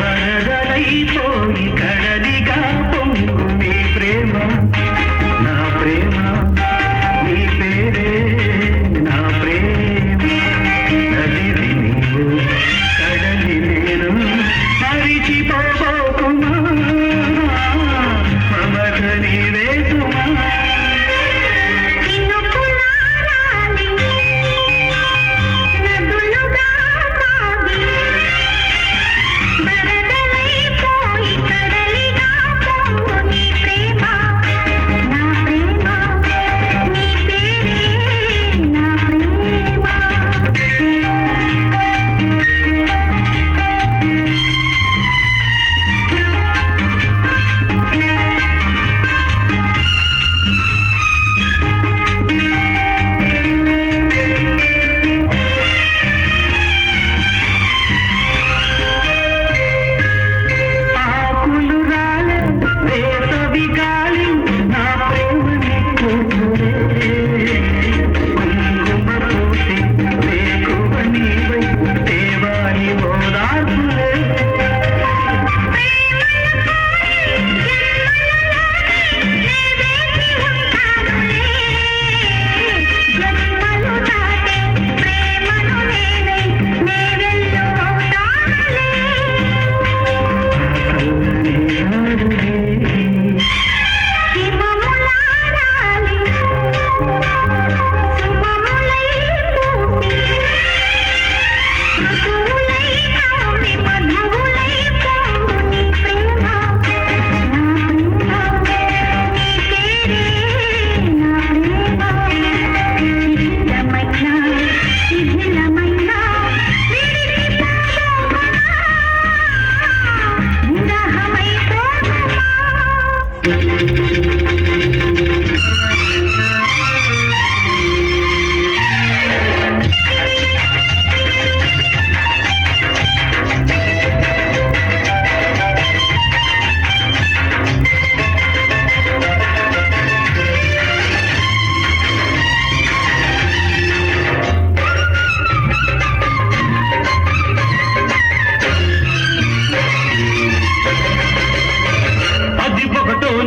వరదలైపోయి కడలిగా పొంగు నీ ప్రేమ నా ప్రేమ నీ పేరే నా ప్రేమ నదివి నీవు కడలి నేను మరిచిపోకుమా మమత నీవే సుమా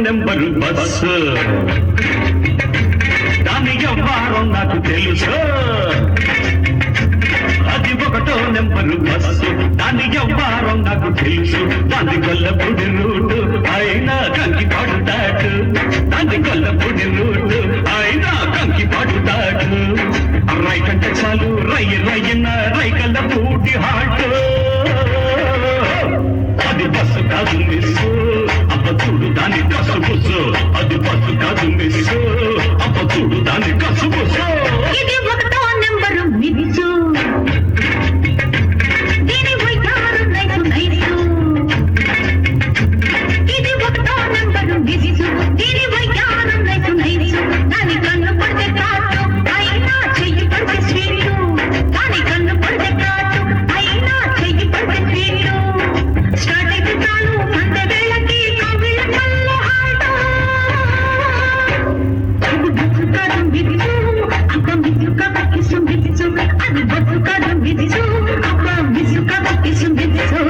నెంబరు బస్సు దాని వ్యవహారం నాకు తెలుసు అది ఒకటో నెంబరు బస్సు దాని వ్యవహారం నాకు తెలుసు దాని గొల్లపూడి రూటు అయినా కంకి పాడుతాడు దాని గొల్లపూడి రూటు అయినా కంకి పాడుతాడు రైకంటే చాలు రయ్యన్న రైకల్ల పూటి హాటు అది బస్సు కాదు మిస్సు అప్ప చూడు దాని కసుబుసు అది బస్సు కాదు మిస్సు అప్ప చూడు దాని కసుబుసు ఇది ఒకటో నెంబరు మిస్సు దీని వైఖారు నైసు నైసు ఇది ఒకటో నెంబరు మిస్సు దీని వైఖారు నైసు నైసు దాని కన్ను పడితే కాటు అయినా చెయ్యి పడితే స్వీటు దాని కన్ను పడితే కాటు అయినా చెయ్యి పడితే స్వీటు స్టార్ట్ అయితే చాలు అంతే వేళకి కవిళ్ళ కళ్ళు హాటు అది బతుకడం విధిసు అప్ప మిసుక బక్కిసు విధిసు అది బతుకడం విధిసు అప్ప మిసుక బక్కిసు విధిసు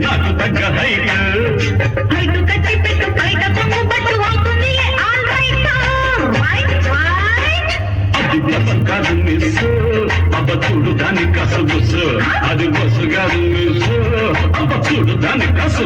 నాకు తగ్గ హైట్ కట్టి పెట్టు బయట కొంగు పట్టు అవుతుంది అది కాదు మిస్ అది బస్సు కాదు మిస్సు అబ్బ చూడు దాన్ని కసు